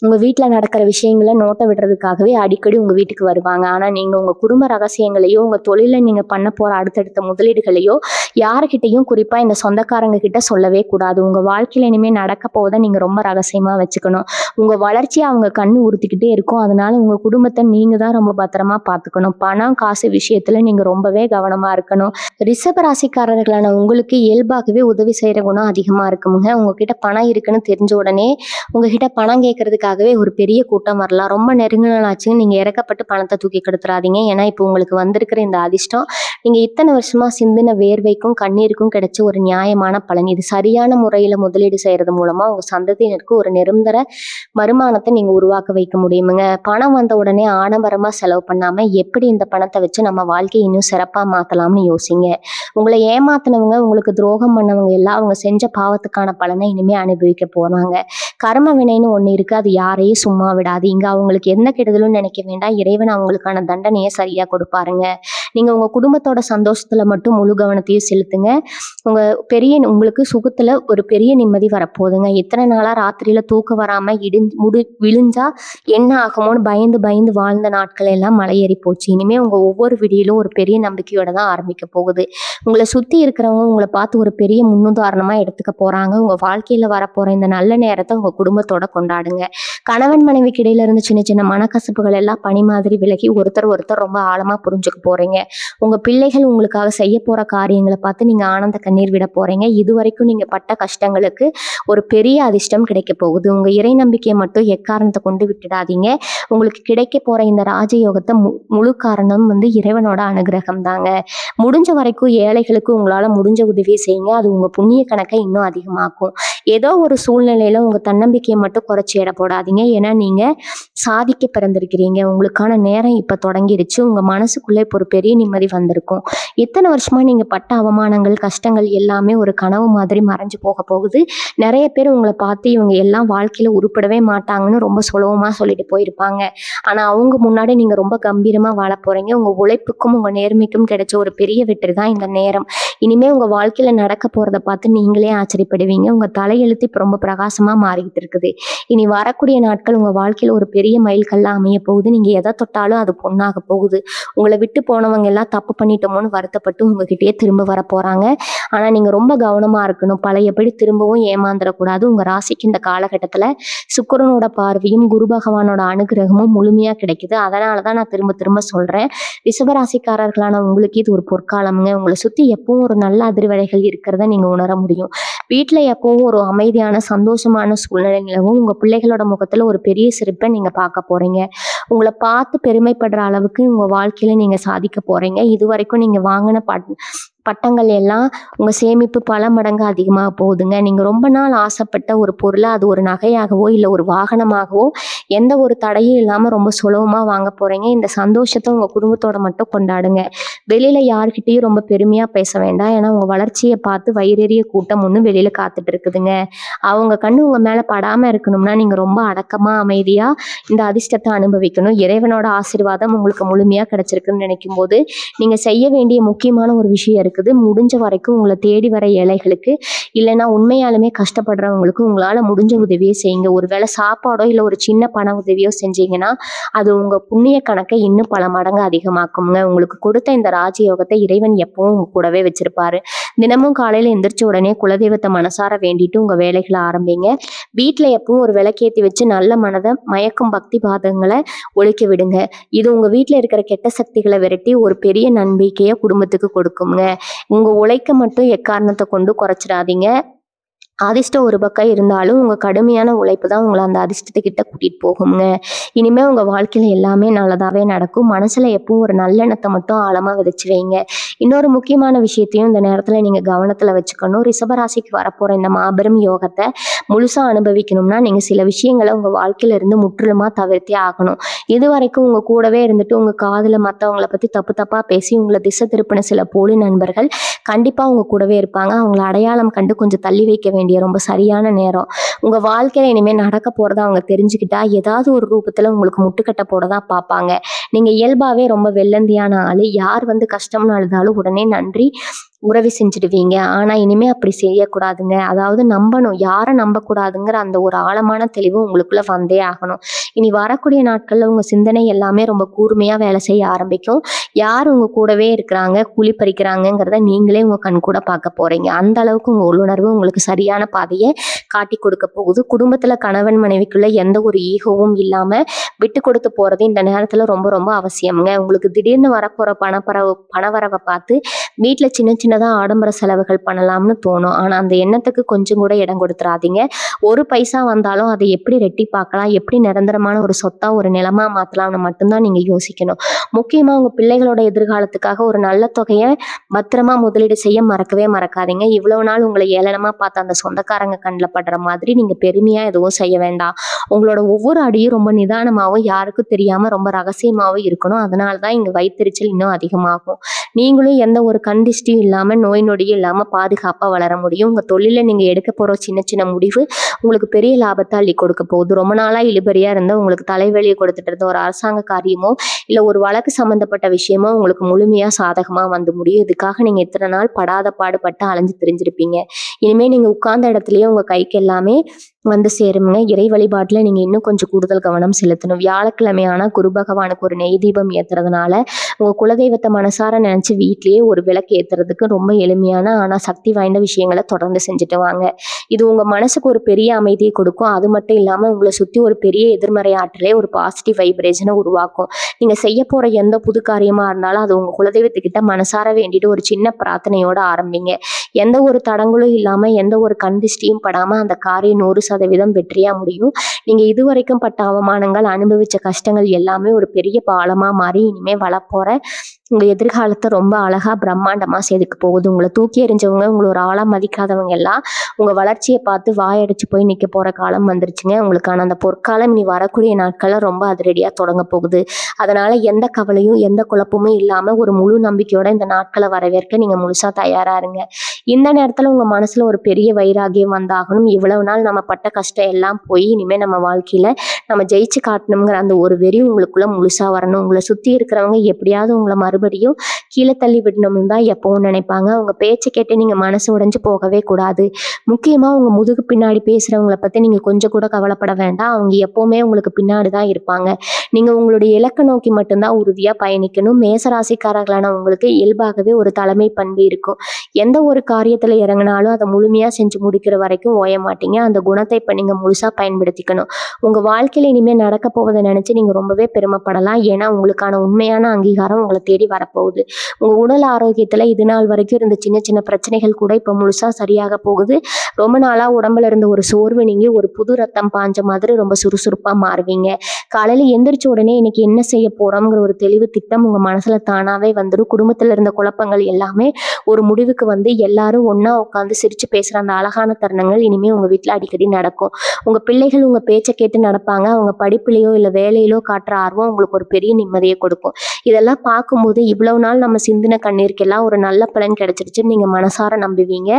Speaker 1: உங்க வீட்டுல நடக்கிற விஷயங்களை நோட்டை விடுறதுக்காகவே அடிக்கடி உங்க வீட்டுக்கு வருவாங்க. ஆனா நீங்க உங்க குடும்ப ரகசியங்களையோ உங்க தொழில நீங்க பண்ண போற அடுத்தடுத்த முதலீடுகளையோ யாருக்கிட்டையும் குறிப்பா இந்த சொந்தக்காரங்க கிட்ட சொல்லவே கூடாது. உங்க வாழ்க்கையில இனிமே நடக்க போவதை நீங்க ரொம்ப ரகசியமா வச்சுக்கணும். உங்க வளர்ச்சியை அவங்க கண்ணு உறுத்திக்கிட்டே இருக்கும். அதனால உங்க குடும்பத்தை நீங்க தான் ரொம்ப பத்திரமா பார்த்துக்கணும். பணம் காசு விஷயத்துல நீங்க ரொம்பவே கவனமா இருக்கணும். ரிஷப ராசிக்காரர்களான உங்களுக்கு இயல்பாகவே உதவி செய்யற குணம் அதிகமா இருக்குமுங்க. உங்ககிட்ட பணம் இருக்குன்னு தெரிஞ்ச உடனே உங்ககிட்ட பணம் கேட்கறதுக்காகவே ஒரு பெரிய கூட்டம் வரலாம். ரொம்ப நெருங்கினாச்சுன்னு நீங்க இறக்கப்பட்டு பணத்தை தூக்கி கெடுத்துறாதீங்க. ஏன்னா இப்போ உங்களுக்கு வந்திருக்கிற இந்த அதிர்ஷ்டம் நீங்க இத்தனை வருஷமா சிந்தின வேர்வைக்கும் கண்ணீருக்கும் கிடைச்ச ஒரு நியாயமான பலன். இது சரியான முறையில முதலீடு செய்யறது மூலமா உங்க சந்ததியினருக்கு ஒரு நிரந்தர வருமானத்தை நீங்க உருவாக்க வைக்க முடியுமுங்க. பணம் வந்த உடனே ஆடம்பரமா செலவு பண்ணாம எப்படி இந்த பணத்தை வச்சு நம்ம வாழ்க்கையை இன்னும் சிறப்பா மாத்தலாம்னு யோசிங்க. உங்களை ஏமாத்தினவங்க உங்களுக்கு துரோகம் பண்ணவங்க எல்லாம் அவங்க செஞ்ச பாவத்துக்கான பலனை இனிமே அனுபவிக்க போறாங்க. கர்ம வினைன்னு ஒண்ணு இருக்கு. அது யாரையும் சும்மா விடாது. இங்க அவங்களுக்கு எந்த கெடுதலும் நினைக்க வேண்டாம். இறைவன் அவங்களுக்கான தண்டனையை சரியா கொடுப்பாருங்க. நீங்க உங்க குடும்பத்தோட சந்தோஷத்துல மட்டும் முழு கவனத்தையும் செலுத்துங்க. உங்களுக்கு சுகத்துல ஒரு பெரிய நிம்மதி வரப்போகுதுங்க. இத்தனை நாளா ராத்திரியில தூக்கம் வராம விழுந்தா என்ன ஆகுமோன்னு பயந்து பயந்து வாழ்ந்த நாட்கள் எல்லாம் மலையேறி போச்சு. இனிமே உங்க ஒவ்வொரு விடியிலும் ஒரு பெரிய நம்பிக்கையோட தான் ஆரம்பிக்க போகுது. உங்களை சுத்தி இருக்கிறவங்க உங்களை பார்த்து ஒரு பெரிய முன்னுதாரணமா எடுத்துக்க போறாங்க. உங்க வாழ்க்கையில வரப்போற இந்த நல்ல நேரத்தை உங்க குடும்பத்தோட கொண்டாடுங்க. கணவன் மனைவிக்கு இடையில இருந்து சின்ன சின்ன மனக்கசப்புகள் எல்லாம் பனி மாதிரி விலகி ஒருத்தர் ரொம்ப ஆழமா புரிஞ்சுக்க போறீங்க. உங்க பிள்ளைகள் உங்களுக்காக செய்ய போற காரியங்களை பார்த்து நீங்க ஆனந்த கண்ணீர் விட போறீங்க. இதுவரைக்கும் நீங்க பட்ட கஷ்டங்களுக்கு ஒரு பெரிய அதிர்ஷ்டம் கிடைக்க போகுது. உங்க இறை நம்பிக்கையை மட்டும் எக்காரணத்தை கொண்டு விட்டுடாதீங்க. உங்களுக்கு கிடைக்க போற இந்த ராஜயோகத்தை முழு காரணம் இறைவனோட அனுகிரகம் தாங்க. முடிஞ்ச வரைக்கும் ஏழைகளுக்கு உங்களால முடிஞ்ச உதவியை செய்யுங்க. அது உங்க புண்ணிய கணக்கை இன்னும் அதிகமாக்கும். ஏதோ ஒரு சூழ்நிலையில உங்க தன்னம்பிக்கையை மட்டும் குறைச்சி எடை போடாதீங்க. ஏன்னா நீங்க சாதிக்க பிறந்திருக்கிறீங்க. உங்களுக்கான நேரம் இப்ப தொடங்கிருச்சு. உங்க மனசுக்குள்ள இப்போ ஒரு பெரிய நிம்மதி வந்திருக்கும். இத்தனை வருஷமா நீங்க பட்ட அவமானங்கள் கஷ்டங்கள் எல்லாமே ஒரு கனவு மாதிரி மறைஞ்சு போக போகுது. நிறைய பேர் உங்களை பார்த்து இவங்க எல்லாம் வாழ்க்கையில உருப்படவே மாட்டாங்கன்னு ரொம்ப சுலபமா சொல்லிட்டு போயிருப்பாங்க. ஆனா அவங்க முன்னாடி நீங்க ரொம்ப கம்பீரமா வாழ போறீங்க. உங்க உழைப்புக்கும் உங்க நேர்மைக்கும் கிடைச்ச ஒரு பெரிய வெற்றி தான் இந்த நேரம். இனிமே உங்க வாழ்க்கையில நடக்க போறதை பார்த்து நீங்களே ஆச்சரியப்படுவீங்க. உங்க தலையெழுத்து இப்ப ரொம்ப பிரகாசமா மாறிக்கிட்டு இருக்குது. இனி வரக்கூடிய நாட்கள் உங்க வாழ்க்கையில ஒரு பெரிய மைல்கல்ல அமைய போகுது. நீங்க எதை தொட்டாலும் அது பொண்ணாக போகுது. உங்களை விட்டு போனவங்க எல்லாம் தப்பு பண்ணிட்டோமோன்னு வருத்தப்பட்டு உங்ககிட்டயே திரும்ப வர போறாங்க. ஆனா நீங்க ரொம்ப கவனமா இருக்கணும். பழையபடி திரும்பவும் ஏமாந்துடக்கூடாது. உங்க ராசிக்கு இந்த காலகட்டத்துல சுக்கிரனோட பார்வையும் குரு பகவானோட அனுகிரகமும் முழுமையா கிடைக்குது. அதனாலதான் நான் திரும்ப திரும்ப சொல்றேன், ரிஷபராசிக்காரர்களான உங்களுக்கு இது ஒரு பொற்காலம்ங்க. உங்களை சுத்தி எப்பவும் ஒரு நல்ல அதிர்வலைகள் இருக்கிறத நீங்க உணர முடியும். வீட்டுல எப்பவும் ஒரு அமைதியான சந்தோஷமான சூழ்நிலை நிலவும். உங்க பிள்ளைகளோட முகத்துல ஒரு பெரிய சிரிப்பை நீங்க பார்க்க போறீங்க. உங்களை பார்த்து பெருமைப்படுற அளவுக்கு உங்க வாழ்க்கையில நீங்க சாதிக்க போறீங்க. இது வரைக்கும் நீங்க வாங்கின பட்டங்கள் எல்லாம் உங்க சேமிப்பு பல மடங்கு அதிகமாக போகுதுங்க. நீங்க ரொம்ப நாள் ஆசைப்பட்ட ஒரு பொருளை அது ஒரு நகையாகவோ இல்லை ஒரு வாகனமாகவோ எந்த ஒரு தடையும் இல்லாம ரொம்ப சுலபமா வாங்க போறீங்க. இந்த சந்தோஷத்தை உங்க குடும்பத்தோட மட்டும் கொண்டாடுங்க. வெளியில யார்கிட்டயும் ரொம்ப பெருமையா பேச வேண்டாம். ஏன்னா உங்க வளர்ச்சியை பார்த்து வயிறெறிய கூட்டம் ஒண்ணு வெளியில காத்துட்டு இருக்குதுங்க. அவங்க கண்ணு உங்க மேல படாம இருக்கணும்னா நீங்க ரொம்ப அடக்கமா அமைதியா இந்த அதிர்ஷ்டத்தை அனுபவிக்கணும். இறைவனோட ஆசீர்வாதம் உங்களுக்கு முழுமையா கிடைச்சிருக்குன்னு நினைக்கும் போது நீங்க செய்ய வேண்டிய முக்கியமான ஒரு விஷயம் இருக்குது. முடிஞ்ச வரைக்கும் உங்களை தேடி வர ஏழைகளுக்கு இல்லைன்னா உண்மையாலுமே கஷ்டப்படுறவங்களுக்கு உங்களால முடிஞ்ச உதவியை செய்யுங்க. ஒருவேளை சாப்பாடோ இல்லை ஒரு சின்ன பண உதவியோ செஞ்சீங்கன்னா அது உங்க புண்ணிய கணக்கை இன்னும் பல மடங்கு அதிகமாக்குங்க. உங்களுக்கு கொடுத்த இந்த ராஜயோகத்தை இறைவன் எப்பவும் உங்க கூடவே வச்சிருப்பாரு. தினமும் காலையில எந்திரிச்ச உடனே குலதெய்வத்தை மனசார வேண்டிட்டு உங்க வேலைகளை ஆரம்பிங்க. வீட்டுல எப்பவும் ஒரு விளக்கேத்தி வச்சு நல்ல மனதை மயக்கும் பக்தி பாதங்களை ஒழிக்க விடுங்க. இது உங்க வீட்டுல இருக்கிற கெட்ட சக்திகளை விரட்டி ஒரு பெரிய நம்பிக்கையை குடும்பத்துக்கு கொடுக்குங்க. உங்க உழைக்க மட்டும் எக்காரணத்தை கொண்டு குறைச்சிடாதீங்க. அதிர்ஷ்டம் ஒரு பக்கம் இருந்தாலும் உங்க கடுமையான உழைப்பு தான் உங்கள அந்த அதிர்ஷ்டத்துக்கிட்ட கூட்டிட்டு போகுங்க. இனிமே உங்க வாழ்க்கையில எல்லாமே நல்லதாவே நடக்கும். மனசுல எப்பவும் ஒரு நல்லெண்ணத்த மட்டும் ஆழமா விதைச்சு வைங்க. இன்னொரு முக்கியமான விஷயத்தையும் இந்த நேரத்துல நீங்க கவனத்துல வச்சுக்கணும். ரிஷபராசிக்கு வரப்போற இந்த மாபெரும் யோகத்த முழுசா அனுபவிக்கணும்னா, நீங்க சில விஷயங்கள உங்க வாழ்க்கையில இருந்து முற்றிலுமா தவிர்த்தே ஆகணும். இதுவரைக்கும் உங்க கூடவே இருந்துட்டு உங்க காதுல மத்தவங்கள பத்தி தப்பு தப்பா பேசி உங்கள திசை திருப்பின சில போலி நண்பர்கள் கண்டிப்பா உங்க கூடவே இருப்பாங்க. அவங்கள அடையாளம் கண்டு கொஞ்சம் தள்ளி வைக்க வேண்டிய ரொம்ப சரியான நேரம். உங்க வாழ்க்கையில இனிமே நடக்க போறத அவங்க தெரிஞ்சுக்கிட்டா, ஏதாவது ஒரு ரூபத்துல உங்களுக்கு முட்டுக்கட்டை போட தான் பார்ப்பாங்க. நீங்க இயல்பாவே ரொம்ப வெள்ளந்தியான ஆளு. யார் வந்து கஷ்டம்னு அழுதாலும் உடனே நன்றி உதவி செஞ்சுடுவீங்க. ஆனா இனிமே அப்படி செய்யக்கூடாதுங்க. அதாவது நம்பணும். யார நம்பக்கூடாதுங்கிற அந்த ஒரு ஆழமான தெளிவு உங்களுக்குள்ள வந்தே ஆகணும். இனி வரக்கூடிய நாட்கள்ல உங்க சிந்தனை எல்லாமே ரொம்ப கூர்மையா வேலை செய்ய ஆரம்பிக்கும். யார் உங்க கூடவே இருக்கிறாங்க, குழி பறிக்கிறாங்கங்கிறத நீங்களே உங்க கண்கூட பார்க்க போறீங்க. அந்த அளவுக்கு உங்க உள்ளுணர்வு உங்களுக்கு சரியான பாதைய காட்டிக் கொடுக்க போகுது. குடும்பத்துல கணவன் மனைவிக்குள்ள எந்த ஒரு ஈகோவும் இல்லாம விட்டு கொடுத்து போறது இந்த நேரத்துல ரொம்ப ரொம்ப அவசியம்ங்க. உங்களுக்கு திடீர்னு வரப்போற பணவரவை பார்த்து வீட்ல சின்ன சின்னதா ஆடம்பர செலவுகள் பண்ணலாம்னு தோணும். ஆனா அந்த எண்ணத்துக்கு கொஞ்சம் கூட இடம் கொடுத்துறாதீங்க. ஒரு பைசா வந்தாலும் அதை எப்படி ரெட்டிப்பாக்கலாம், எப்படி நிரந்தரமான ஒரு சொத்தா ஒரு நிலமா மாத்தலாம்னு மட்டும்தான் நீங்க யோசிக்கணும். முக்கியமா உங்க பிள்ளைகளோட எதிர்காலத்துக்காக ஒரு நல்ல தொகையை பத்திரமா முதலீடு செய்ய மறக்கவே மறக்காதீங்க. இவ்வளவு நாள் உங்களை ஏளனமா பார்த்த அந்த சொந்தக்காரங்க கண்ணில் படுற மாதிரி நீங்க பெருமையா எதுவும் செய்ய வேண்டாம். உங்களோட ஒவ்வொரு அடியும் ரொம்ப நிதானமாவும் யாருக்கும் தெரியாம ரொம்ப ரகசியமாவும் இருக்கணும். அதனாலதான் இங்க வயித்தெரிச்சல் இன்னும் அதிகமாகும். நீங்களும் எந்த ஒரு கண் திஷ்டியும் இல்லாம நோய் நொடியும் இல்லாம பாதுகாப்பா வளர முடியும். உங்க தொழில நீங்க எடுக்க போற சின்ன சின்ன முடிவு உங்களுக்கு பெரிய லாபத்தை அள்ளி கொடுக்க போகுது. ரொம்ப நாளா இழுபறியா இருந்த உங்களுக்கு தலைவலியை கொடுத்துட்டு இருந்த ஒரு அரசாங்க காரியமோ இல்ல ஒரு வழக்கு சம்பந்தப்பட்ட விஷயமோ உங்களுக்கு முழுமையா சாதகமா வந்து முடியும். இதுக்காக நீங்க இத்தனை நாள் படாத பாடுபட்டு அலைஞ்சு திரிஞ்சிருப்பீங்க. இனிமே நீங்க உட்கார்ந்த இடத்துலயே உங்க கைக்கு எல்லாமே வந்து சேருங்க. இறை வழிபாட்டுல நீங்க இன்னும் கொஞ்சம் கூடுதல் கவனம் செலுத்தணும். வியாழக்கிழமையான குரு பகவானுக்கு ஒரு நெய் தீபம் ஏத்துறதுனால உங்க குலதெய்வத்தை மனசார நினைச்சு வீட்லயே ஒரு விளக்கு ஏத்துறதுக்கு ரொம்ப எளிமையான ஆனா சக்தி வாய்ந்த விஷயங்களை தொடர்ந்து செஞ்சுட்டு வாங்க. இது உங்க மனசுக்கு ஒரு பெரிய அமைதியை கொடுக்கும். அது மட்டும் இல்லாம உங்களை சுத்தி ஒரு பெரிய எதிர்மறை ஆற்றலே ஒரு பாசிட்டிவ் வைப்ரேஷனை உருவாக்கும். நீங்க செய்ய போற எந்த புது காரியமா இருந்தாலும் அது உங்க குலதெய்வத்துக்கிட்ட மனசார வேண்டிட்டு ஒரு சின்ன பிரார்த்தனையோட ஆரம்பிங்க. எந்த ஒரு தடங்களும் இல்லாம எந்த ஒரு கண் திஷ்டியும் படாம அந்த காரியம் 100% வெற்றியா முடியும். நீங்க இதுவரைக்கும் பட்ட அவமானங்கள், அனுபவிச்ச கஷ்டங்கள் எல்லாமே ஒரு பெரிய பாலமா மாறி இனிமே வளப்போற உங்க எதிர்காலத்தை ரொம்ப அழகா பிரம்மாண்டமா செதுக்க போகுது. உங்களை தூக்கி எறிஞ்சவங்க, உங்களை ஒரு ஆளா மதிக்காதவங்க எல்லாம் உங்க வளர்ச்சியை பார்த்து வாயடிச்சு போய் நிக்க போற காலம் வந்துருச்சுங்க. உங்களுக்கான அந்த பொற்காலம் இனி வரக்கூடிய நாட்கள்ல ரொம்ப அதிரடியா தொடங்க போகுது. அதனால எந்த கவலையும் எந்த குழப்பமும் இல்லாம ஒரு முழு நம்பிக்கையோட இந்த நாட்களை வரவேற்க நீங்க முழுசா தயாரா இருங்க. இந்த நேரத்துல உங்க மனசுல ஒரு பெரிய வைராகியம் வந்தாகணும். இவ்வளவு நாள் நம்ம பட்ட கஷ்டம் எல்லாம் போய் இனிமே நம்ம வாழ்க்கையில நம்ம ஜெயிச்சு காட்டணுங்கிற அந்த ஒரு வெறி உங்களுக்குள்ள முழுசா வரணும். உங்களை சுத்தி இருக்கிறவங்க எப்படியாவது உங்களை மறுபடியும் கீழே தள்ளி விடணும்னு தான் எப்பவும் நினைப்பாங்க. உங்க பேச்சை கேட்டு நீங்க மனசு உடைஞ்சு போகவே கூடாது. முக்கியமா உங்க முதுகு பின்னாடி பேசுறவங்களை பத்தி நீங்க கொஞ்சம் கூட கவலைப்பட வேண்டாம். அவங்க எப்பவுமே உங்களுக்கு பின்னாடி தான் இருப்பாங்க. நீங்க உங்களுடைய இலக்கை நோக்கி மட்டும்தான் உறுதியா பயணிக்கணும். மேசராசிக்காரர்களான உங்களுக்கு இயல்பாகவே ஒரு தலைமை பண்பு இருக்கும். எந்த ஒரு காரியத்துல இறங்கினாலும் அதை முழுமையா செஞ்சு முடிக்கிற வரைக்கும் ஓய மாட்டீங்க. அந்த குணத்தை இப்ப நீங்க முழுசா பயன்படுத்திக்கணும். உங்க வாழ்க்கையில இனிமே நடக்க போவதை நினைச்சு நீங்க ரொம்பவே பெருமைப்படலாம். ஏன்னா உங்களுக்கான உண்மையான அங்கீகாரம் உங்களை தேடி வரப்போகுது. உங்க உடல் ஆரோக்கியத்துல இது நாள் வரைக்கும் இருந்த சின்ன சின்ன பிரச்சனைகள் கூட இப்ப முழுசா சரியாக போகுது. ரொம்ப நாளா உடம்புல இருந்த ஒரு சோர்வு நீங்க ஒரு புது ரத்தம் பாஞ்ச மாதிரி ரொம்ப சுறுசுறுப்பா மாறுவீங்க. காலையில எந்திரிச்ச உடனே இன்னைக்கு என்ன செய்ய போறோம்ங்கிற ஒரு தெளிவு திட்டம் உங்க மனசுல தானாவே வந்துடும். குடும்பத்துல இருந்த குழப்பங்கள் எல்லாமே ஒரு முடிவுக்கு வந்து எல்லாரும் ஒண்ணா உட்காந்து சிரிச்சு பேசுற அந்த அழகான தருணங்கள் இனிமே உங்க வீட்டுல அடிக்கடி நடக்கும். உங்க பிள்ளைகள் உங்க பேச்சை கேட்டு நடப்பாங்க. அவங்க படிப்புலயோ இல்ல வேலையிலோ காட்டுற ஆர்வம் உங்களுக்கு ஒரு பெரிய நிம்மதியை கொடுக்கும். இதெல்லாம் பார்க்கும்போது இவ்வளவு நாள் நம்ம சிந்தின கண்ணீருக்கெல்லாம் ஒரு நல்ல பலன் கிடைச்சிருச்சுன்னு நீங்க மனசார நம்புவீங்க.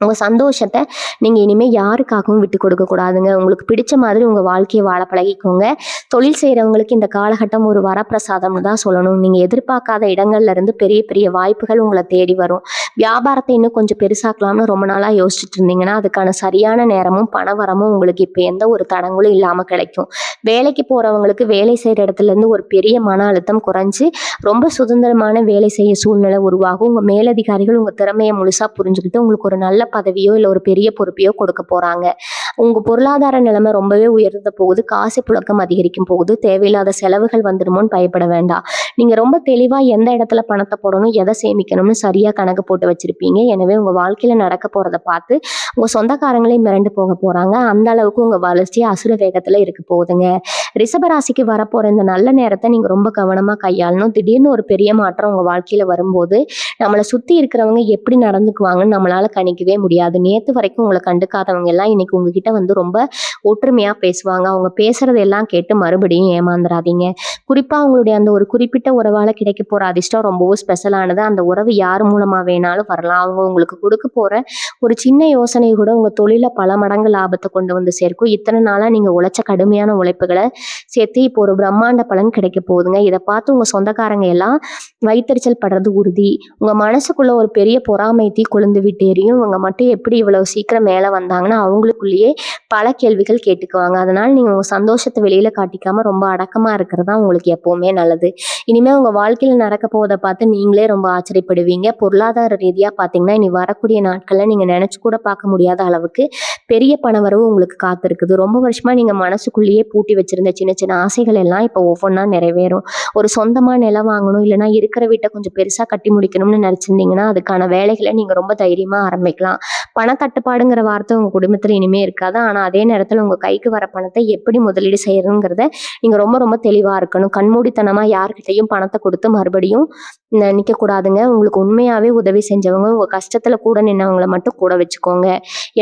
Speaker 1: உங்க சந்தோஷத்தை நீங்க இனிமே யாருக்காகவும் விட்டு கொடுக்க கூடாதுங்க. உங்களுக்கு பிடிச்ச மாதிரி உங்க வாழ்க்கையை வாழ பழகிக்கோங்க. தொழில் செய்யறவங்களுக்கு இந்த காலகட்டம் ஒரு வரப்பிரசாதம்னு தான் சொல்லணும். நீங்க எதிர்பார்க்காத இடங்கள்ல இருந்து பெரிய பெரிய வாய்ப்புகள் உங்களை தேடி வரும். வியாபாரத்தை இன்னும் கொஞ்சம் பெருசாக்கலாம்னு ரொம்ப நாளா யோசிச்சுட்டு இருந்தீங்கன்னா அதுக்கான சரியான நேரமும் பணவரமும் உங்களுக்கு இப்ப எந்த ஒரு தடங்களும் இல்லாம கிடைக்கும். வேலைக்கு போறவங்களுக்கு வேலை செய்யற இடத்துல இருந்து ஒரு பெரிய மன அழுத்தம் குறைஞ்சு ரொம்ப சுதந்திரமான வேலை செய்ய சூழ்நிலை உருவாகும். உங்க மேலதிகாரிகள் உங்க திறமையை முழுசா புரிஞ்சுக்கிட்டு உங்களுக்கு ஒரு நல்ல பதவியோ இல்ல ஒரு பெரிய பொறுப்பையோ கொடுக்க போறாங்க. உங்க பொருளாதார நிலைமை ரொம்பவே உயர்ந்த போகுது. காசு புழக்கம் அதிகரிக்கும் போகுது. தேவையில்லாத செலவுகள் வந்துருமோன்னு பயப்பட வேண்டாம். நீங்க ரொம்ப தெளிவா எந்த இடத்துல பணத்தை போடணும், எதை சேமிக்கணும்னு சரியா கணக்கு போட்டு வச்சிருப்பீங்க. எனவே உங்க வாழ்க்கையில நடக்க போறத பார்த்து உங்க சொந்தக்காரங்களே மிரண்டு போக போறாங்க. அந்த அளவுக்கு உங்க வளர்ச்சி அசுர வேகத்துல இருக்க போகுதுங்க. ரிஷபராசிக்கு வரப்போற இந்த நல்ல நேரத்தை நீங்க ரொம்ப கவனமா கையாளணும். திடீர்னு ஒரு பெரிய மாற்றம் உங்க வாழ்க்கையில வரும்போது நம்மளை சுத்தி இருக்கிறவங்க எப்படி நடந்துக்குவாங்கன்னு நம்மளால கணிக்கவே முடியாது. நேத்து வரைக்கும் உங்களை கண்டுக்காதவங்க எல்லாம் இன்னைக்கு உங்ககிட்ட வந்து ரொம்ப ஒற்றுமையா பேசுவாங்க. அவங்க பேசுறது எல்லாம் கேட்டு மறுபடியும் ஏமாந்துடாதீங்க. குறிப்பா உங்களுடைய அந்த ஒரு குறிப்பிட்ட உறவால கிடைக்க போற அதிர்ஷ்டம் ரொம்பவும் ஸ்பெஷலானது. அந்த உறவு யார் மூலமா வேணாலும் வரலாம். அவங்க உங்களுக்கு கொடுக்க போற ஒரு சின்ன யோசனை கூட உங்க தொழில பல மடங்கு லாபத்தை கொண்டு வந்து சேர்க்கும். இத்தனை நாளா நீங்க உழைச்ச கடுமையான உழைப்புகளை சேர்த்து இப்போ ஒரு பிரம்மாண்ட பலன் கிடைக்க போகுதுங்க. இதை பார்த்து உங்க சொந்தக்காரங்க எல்லாம் வைத்தறிச்சல் படுறது உறுதி. உங்க மனசுக்குள்ள ஒரு பெரிய பொறாமை தீ கொழுந்து விட்டு எரியும். இவங்க மட்டும் எப்படி இவ்வளவு சீக்கிரம் மேல வந்தாங்கன்னா அவங்களுக்குள்ளேயே பல கேள்விகள் கேட்டுக்குவாங்க. அதனால நீங்க உங்க சந்தோஷத்தை வெளியில காட்டிக்காம ரொம்ப அடக்கமா இருக்கிறது தான் உங்களுக்கு எப்பவுமே நல்லது. இனிமே உங்க வாழ்க்கையில நடக்க போவதை பார்த்து நீங்களே ரொம்ப ஆச்சரியப்படுவீங்க. பொருளாதார ரீதியா பாத்தீங்கன்னா இனி வரக்கூடிய நாட்கள்ல நீங்க நினைச்சு கூட பார்க்க முடியாத அளவுக்கு பெரிய பணவரவு உங்களுக்கு காத்திருக்குது. ரொம்ப வருஷமா நீங்க மனசுக்குள்ளேயே பூட்டி வச்சிருந்த சின்ன சின்ன ஆசைகள் எல்லாம் இப்போ ஒவ்வொன்றா நிறைவேறும். ஒரு சொந்தமா நிலம் வாங்கணும், இல்லைன்னா இருக்கிற வீட்டை கொஞ்சம் பெருசா கட்டி முடிக்கணும்னு நினைச்சிருந்தீங்கன்னா அதுக்கான வேலைகளை நீங்க ரொம்ப தைரியமா ஆரம்பிக்கலாம். பணத்தட்டுப்பாடுங்கிற வார்த்தை உங்க குடும்பத்துல இனிமே இருக்காது. ஆனா அதே நேரத்துல உங்க கைக்கு வர பணத்தை எப்படி முதலீடு செய்யணுங்கிறத நீங்க ரொம்ப ரொம்ப தெளிவா இருக்கணும். கண்மூடித்தனமா யார்கிட்டையும் பணத்தை கொடுத்து மறுபடியும் நிக்க கூடாதுங்க. உங்களுக்கு உண்மையாவே உதவி செஞ்சவங்க, உங்க கஷ்டத்துல கூட நின்னவங்களை மட்டும் கூட வச்சுக்கோங்க.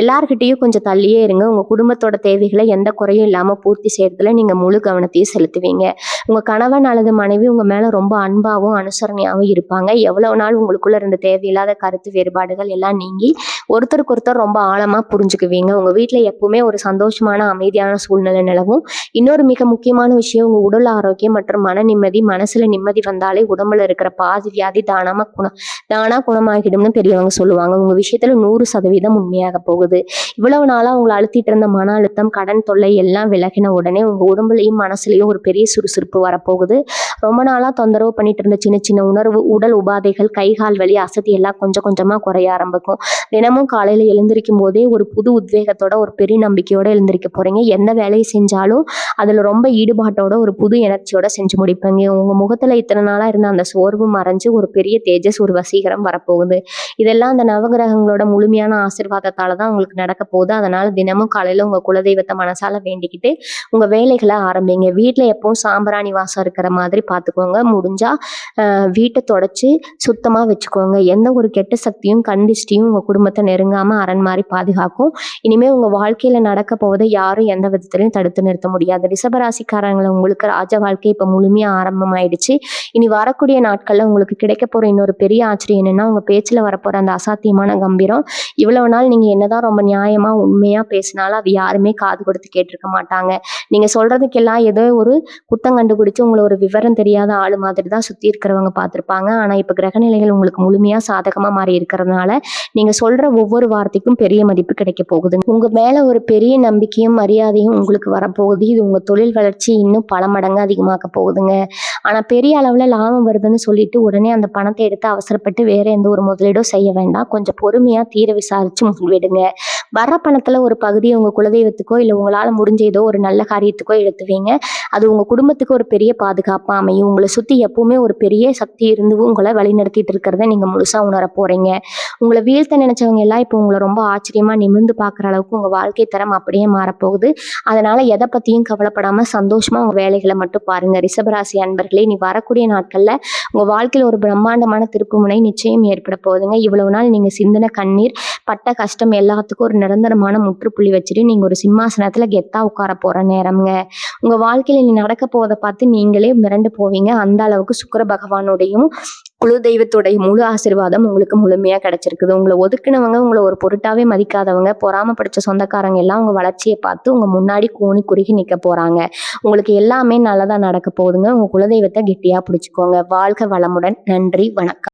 Speaker 1: எல்லார்கிட்டையும் கொஞ்சம் தள்ளியே இருங்க. உங்க குடும்பத்தோட தேவைகளை எந்த குறையும் இல்லாம பூர்த்தி செய்யறதுல நீங்க முழு கவனத்தையும் செலுத்துவீங்க. உங்க கணவன் அல்லது மனைவி உங்க மேல ரொம்ப அன்பாவும் அனுசரணையாவும் இருப்பாங்க. எவ்வளவு நாள் உங்களுக்குள்ள இருந்த தேவையில்லாத கருத்து வேறுபாடுகள் எல்லாம் நீங்கி ஒருத்தருக்கு ஒருத்தர் ரொம்ப ஆழமா புரிஞ்சுக்குவீங்க. உங்க வீட்டுல எப்பவுமே ஒரு சந்தோஷமான அமைதியான சூழ்நிலை நிலவும். இன்னொரு மிக முக்கியமான விஷயம், உங்க உடல் ஆரோக்கியம் மற்றும் மன நிம்மதி. மனசுல நிம்மதி வந்தாலே உடம்புல இருக்கிற பாதி வியாதி தானா குணமாகிடும்னு பெரியவங்க சொல்லுவாங்க. உங்க விஷயத்துல 100% உண்மையாக போகுது. இவ்வளவு நாளா உங்களை அழுத்திட்டு இருந்த மன அழுத்தம், கடன் தொல்லை எல்லாம் விலகின உடனே உங்க உடம்புலையும் மனசுலயும் ஒரு பெரிய சுறுசுறுப்பு வரப்போகுது. ரொம்ப நாளா தொந்தரவு பண்ணிட்டு இருந்த சின்ன சின்ன உடல் உபாதைகள், கை கால் வலி, அசதி எல்லாம் கொஞ்சம் கொஞ்சமா குறைய ஆரம்பிக்கும். தினமும் காலையில எழுந்திருக்கும் போதே ஒரு புது உத்வேகத்தோட ஒரு பெரிய நம்பிக்கையோட எழுந்திருக்க போறீங்க. எந்த வேலையை செஞ்சாலும் அதுல ரொம்ப ஈடுபாட்டோட ஒரு புது எனர்ஜியோட செஞ்சு முடிப்பீங்க. உங்க முகத்துல இத்தனை நாளா இருந்த அந்த சோர்வு மறைஞ்சு ஒரு பெரிய தேஜஸ், ஒரு வசீகரம் வரப்போகுது. இதெல்லாம் அந்த நவகிரகங்களோட முழுமையான ஆசீர்வாதத்தால தான் உங்களுக்கு நடக்க போகுது. அதனால தினமும் காலையில உங்க குலதெய்வத்தை மனசால வேண்டிக்கிட்டு உங்க வேலைகளை ஆரம்பிங்க. வீட்டுல எப்பவும் சாம்பிராணி வாசம் இருக்கிற மாதிரி பார்த்துக்கோங்க. முடிஞ்சா வீட்டை தொடச்சி சுத்தமா வச்சுக்கோங்க. எந்த ஒரு கெட்ட சக்தியும் கண்டிஷ்டியும் உங்க குடும்பத்தை நெருங்காம அரண் மாதிரி பாதுகாக்கும். இனிமே உங்க வாழ்க்கையில நடக்க போவதை யாரும் எந்த விதத்திலையும் தடுத்து நிறுத்த முடியாது. ரிஷபராசிக்காரங்களை உங்களுக்கு ராஜ வாழ்க்கை இப்ப முழுமையா ஆரம்பமாயிடுச்சு. இனி வரக்கூடிய நாட்கள்ல உங்களுக்கு கிடைக்க போற இன்னொரு பெரிய ஆச்சரியம் என்னன்னா, உங்க பேச்சுல வரப்போற அந்த அசாத்தியமான கம்பீரம். இவ்வளவு நாள் நீங்க என்னதான் ரொம்ப நியாயமா உண்மையா பேசினாலும் அது யாருமே காது கொடுத்து கேட்டிருக்க மாட்டாங்க. நீங்க சொல்றதுக்கெல்லாம் ஏதோ ஒரு குத்தம் கண்டுபிடிச்சு உங்களை ஒரு விவரம் தெரியாத ஆளு மாதிரி தான் சுத்தி இருக்கிறவங்க பார்த்திருப்பாங்க. ஆனா இப்ப கிரகநிலைகள் உங்களுக்கு முழுமையா சாதகமா மாறி இருக்கிறதுனால நீங்க சொல்ற ஒவ்வொரு வார்த்தைக்கும் பெரிய மதிப்பு கிடைக்க போகுது. உங்க மேல ஒரு பெரிய நம்பிக்கையும் மரியாதையும் உங்களுக்கு வரப்போகுது. இது உங்க தொழில் வளர்ச்சி இன்னும் பல மடங்கு அதிகமாக்க போகுதுங்க. ஆனா பெரிய அளவுல லாபம் வருதுன்னு சொல்லிட்டு உடனே அந்த பணத்தை எடுத்து அவசரப்பட்டு வேற எந்த ஒரு முதலீடும் செய்ய வேண்டாம். கொஞ்சம் பொறுமையா தீர விசாரிச்சு முதலிடுங்க. வர்ற பணத்துல ஒரு பகுதியை உங்க குலதெய்வத்துக்கோ இல்ல உங்களால முடிஞ்ச ஏதோ ஒரு நல்ல காரியத்துக்கோ எடுத்துவீங்க. அது உங்க குடும்பத்துக்கு ஒரு பெரிய பாதுகாப்பா அமையும். உங்களை சுத்தி எப்பவுமே ஒரு பெரிய சக்தி இருந்து உங்களை வழிநடத்திட்டு இருக்கிறத நீங்க முழுசா உணர போறீங்க. உங்களை வீழ்த்த நினைச்சவங்க எல்லாம் இப்போ உங்களை ரொம்ப ஆச்சரியமா நிமிர்ந்து பார்க்குற அளவுக்கு உங்க வாழ்க்கை தரம் அப்படியே மாறப்போகுது. அதனால எதை பத்தியும் கவலைப்படாம சந்தோஷமா உங்க வேலைகளை மட்டும் பாருங்க. ரிஷபராசி அன்பர்களே, நீ வரக்கூடிய நாட்கள்ல உங்க வாழ்க்கையில ஒரு பிரம்மாண்டமான திருப்புமுனை நிச்சயம் ஏற்பட போகுதுங்க. இவ்வளவு நாள் நீங்க சிந்தின கண்ணீர், பட்ட கஷ்டம் எல்லாத்துக்கும் ஒரு நிரந்தரமான முற்றுப்புள்ளி வச்சுட்டு நீங்க ஒரு சிம்மாசனத்துல கெத்தா உட்கார போற நேரம்ங்க. உங்க வாழ்க்கையில நீ நடக்க போவதை பார்த்து நீங்களே மிரண்டு போவீங்க. அந்த அளவுக்கு சுக்கிர பகவானுடையும் குல தெய்வத்துடைய முழு ஆசீர்வாதம் உங்களுக்கு முழுமையா கிடைச்சிருக்குது. உங்களை ஒதுக்குனவங்க, உங்களை ஒரு பொருட்டாவே மதிக்காதவங்க, பொறாம படிச்ச சொந்தக்காரங்க எல்லாம் உங்க வளர்ச்சியை பார்த்து உங்க முன்னாடி கூனி குறுகி நிக்க போறாங்க. உங்களுக்கு எல்லாமே நல்லதா நடக்க போகுதுங்க. உங்க குலதெய்வத்தை கெட்டியா பிடிச்சுக்கோங்க. வாழ்க வளமுடன். நன்றி, வணக்கம்.